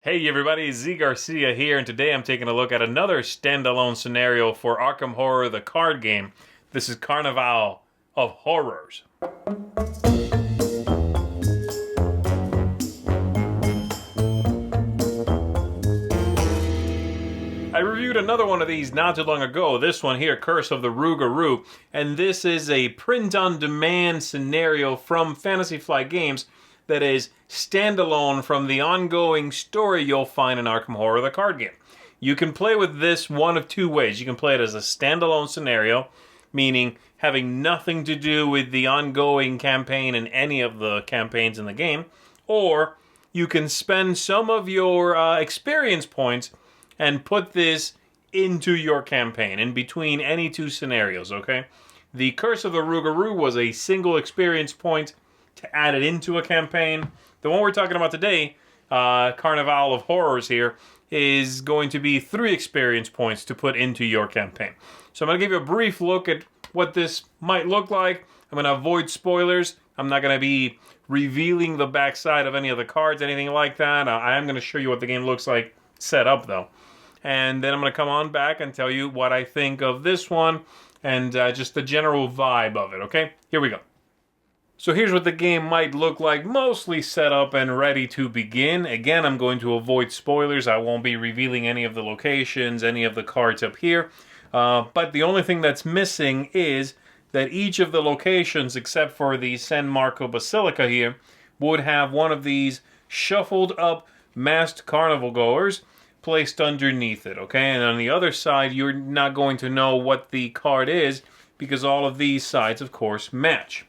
Hey everybody, Z Garcia here, and today I'm taking a look at another standalone scenario for Arkham Horror, the card game. This is Carnevale of Horrors. I reviewed another one of these not too long ago, this one here, Curse of the Rougarou, and this is a print-on-demand scenario from Fantasy Flight Games that is standalone from the ongoing story you'll find in Arkham Horror, the card game. You can play with this one of two ways. You can play it as a standalone scenario, meaning having nothing to do with the ongoing campaign in any of the campaigns in the game, or you can spend some of your experience points and put this into your campaign in between any two scenarios, okay? The Curse of the Rougarou was a single experience point to add it into a campaign. The one we're talking about today, Carnevale of Horrors here, is going to be 3 experience points to put into your campaign. So I'm going to give you a brief look at what this might look like. I'm going to avoid spoilers. I'm not going to be revealing the backside of any of the cards, anything like that. I am going to show you what the game looks like set up, though. And then I'm going to come on back and tell you what I think of this one and just the general vibe of it, okay? Here we go. So here's what the game might look like, mostly set up and ready to begin. Again, I'm going to avoid spoilers. I won't be revealing any of the locations, any of the cards up here. But the only thing that's missing is that each of the locations, except for the San Marco Basilica here, would have one of these shuffled up masked carnival goers placed underneath it, okay? And on the other side, you're not going to know what the card is because all of these sides, of course, match.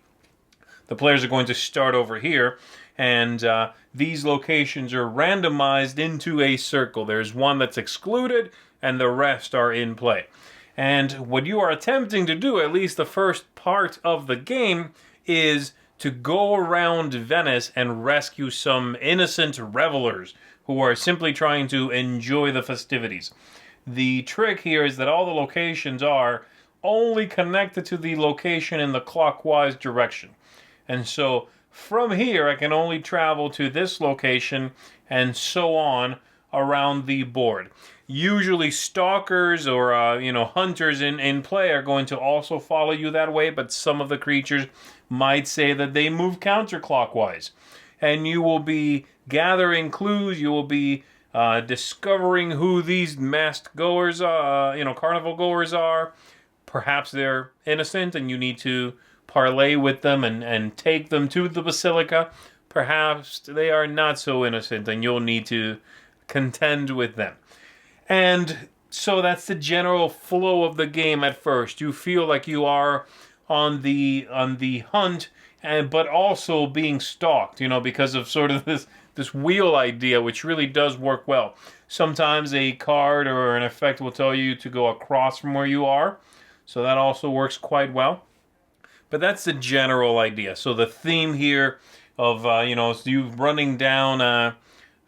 The players are going to start over here, and these locations are randomized into a circle. There's one that's excluded, and the rest are in play. And what you are attempting to do, at least the first part of the game, is to go around Venice and rescue some innocent revelers who are simply trying to enjoy the festivities. The trick here is that all the locations are only connected to the location in the clockwise direction. And so from here, I can only travel to this location and so on around the board. Usually stalkers or hunters in play are going to also follow you that way, but some of the creatures might say that they move counterclockwise. And you will be gathering clues, you will be discovering who these masked goers carnival goers are. Perhaps they're innocent and you need to parlay with them and take them to the Basilica. Perhaps they are not so innocent and you'll need to contend with them. And so that's the general flow of the game at first. You feel like you are on the hunt, but also being stalked, because of sort of this wheel idea, which really does work well. Sometimes a card or an effect will tell you to go across from where you are, so that also works quite well. But that's the general idea. So the theme here of, you running down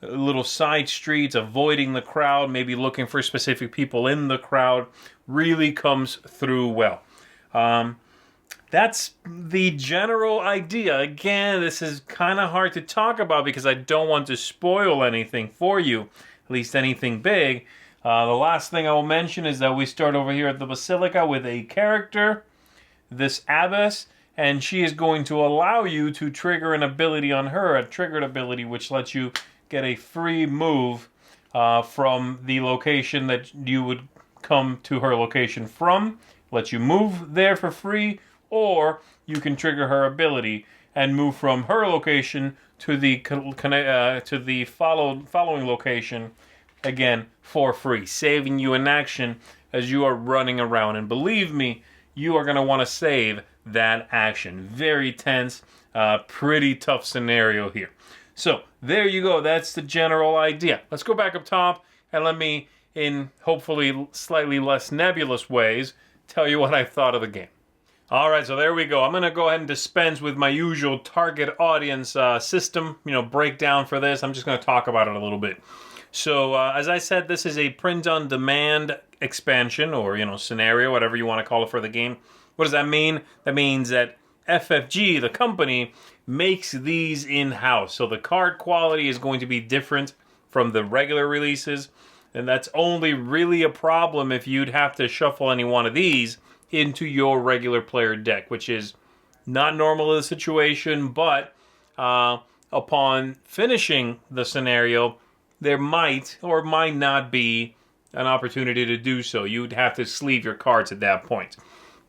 little side streets, avoiding the crowd, maybe looking for specific people in the crowd, really comes through well. That's the general idea. Again, this is kind of hard to talk about because I don't want to spoil anything for you, at least anything big. The last thing I will mention is that we start over here at the Basilica with a character, this abbess, and she is going to allow you to trigger an ability on her, a triggered ability which lets you get a free move from the location that you would come to her location from, lets you move there for free, or you can trigger her ability and move from her location to the following location, again, for free, saving you an action as you are running around. And believe me, you are going to want to save that action. Very tense, pretty tough scenario here. So, there you go. That's the general idea. Let's go back up top and let me, in hopefully slightly less nebulous ways, tell you what I thought of the game. Alright, so there we go. I'm going to go ahead and dispense with my usual target audience system, breakdown for this. I'm just going to talk about it a little bit. So, as I said, this is a print-on-demand expansion, or, scenario, whatever you want to call it for the game. What does that mean? That means that FFG, the company, makes these in-house. So the card quality is going to be different from the regular releases. And that's only really a problem if you'd have to shuffle any one of these into your regular player deck, which is not normal in the situation, but upon finishing the scenario, there might or might not be an opportunity to do so. You'd have to sleeve your cards at that point.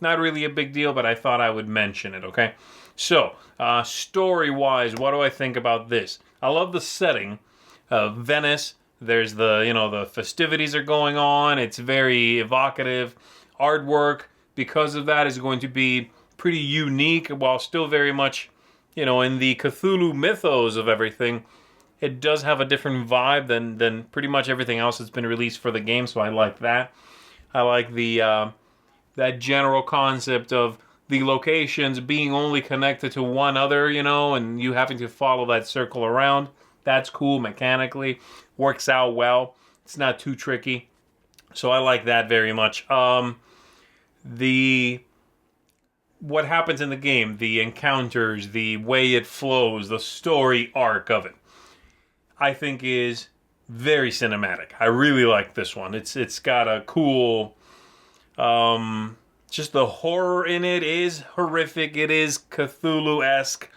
Not really a big deal, but I thought I would mention it, okay? So, story-wise, what do I think about this? I love the setting of Venice. There's the festivities are going on. It's very evocative. Artwork, because of that, is going to be pretty unique while still very much, in the Cthulhu mythos of everything. It does have a different vibe than pretty much everything else that's been released for the game, so I like that. I like that general concept of the locations being only connected to one other, and you having to follow that circle around. That's cool mechanically. Works out well. It's not too tricky. So I like that very much. What happens in the game, the encounters, the way it flows, the story arc of it, I think is very cinematic. I really like this one. It's got a cool, just the horror in it is horrific. It is Cthulhu-esque,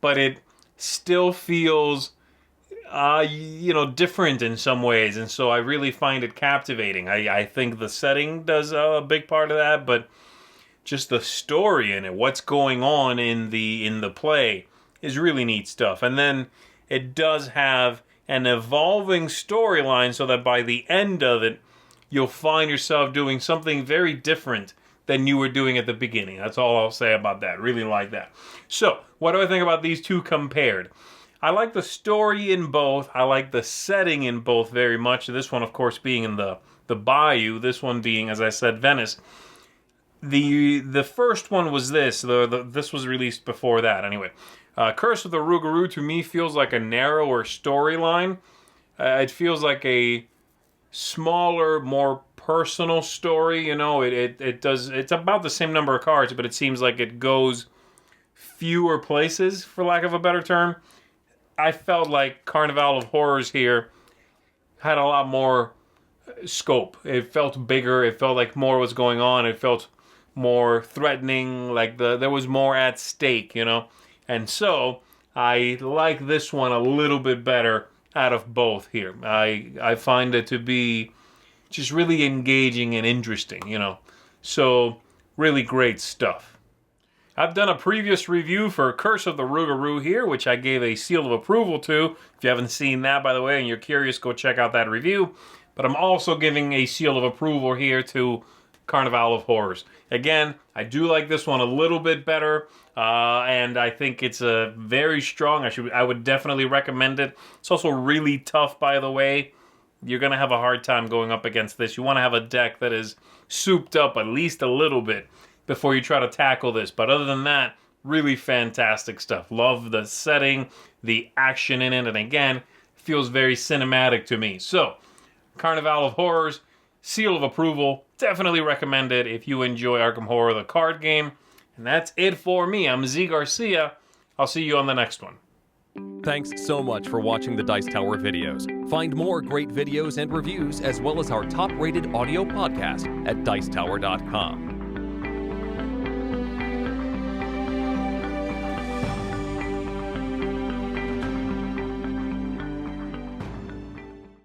but it still feels, different in some ways. And so I really find it captivating. I think the setting does a big part of that, but just the story in it, what's going on in the play, is really neat stuff. And then it does have an evolving storyline so that by the end of it, you'll find yourself doing something very different than you were doing at the beginning. That's all I'll say about that. Really like that. So, what do I think about these two compared? I like the story in both. I like the setting in both very much. This one, of course, being in the bayou. This one being, as I said, Venice. The first one was this. This was released before that, anyway. Curse of the Rougarou, to me, feels like a narrower storyline. It feels like a smaller, more personal story. It's about the same number of cards, but it seems like it goes fewer places, for lack of a better term. I felt like Carnevale of Horrors here had a lot more scope. It felt bigger. It felt like more was going on. It felt more threatening, like there was more at stake, And so, I like this one a little bit better out of both here. I find it to be just really engaging and interesting, So, really great stuff. I've done a previous review for Curse of the Rougarou here, which I gave a seal of approval to. If you haven't seen that, by the way, and you're curious, go check out that review. But I'm also giving a seal of approval here to Carnevale of Horrors. Again, I do like this one a little bit better, and I think it's a very strong. I would definitely recommend it. It's also really tough, by the way. You're going to have a hard time going up against this. You want to have a deck that is souped up at least a little bit before you try to tackle this. But other than that, really fantastic stuff. Love the setting, the action in it, and again, feels very cinematic to me. So, Carnevale of Horrors, seal of approval. Definitely recommend it if you enjoy Arkham Horror, the card game. And that's it for me. I'm Z Garcia. I'll see you on the next one. Thanks so much for watching the Dice Tower videos. Find more great videos and reviews, as well as our top-rated audio podcast at Dicetower.com.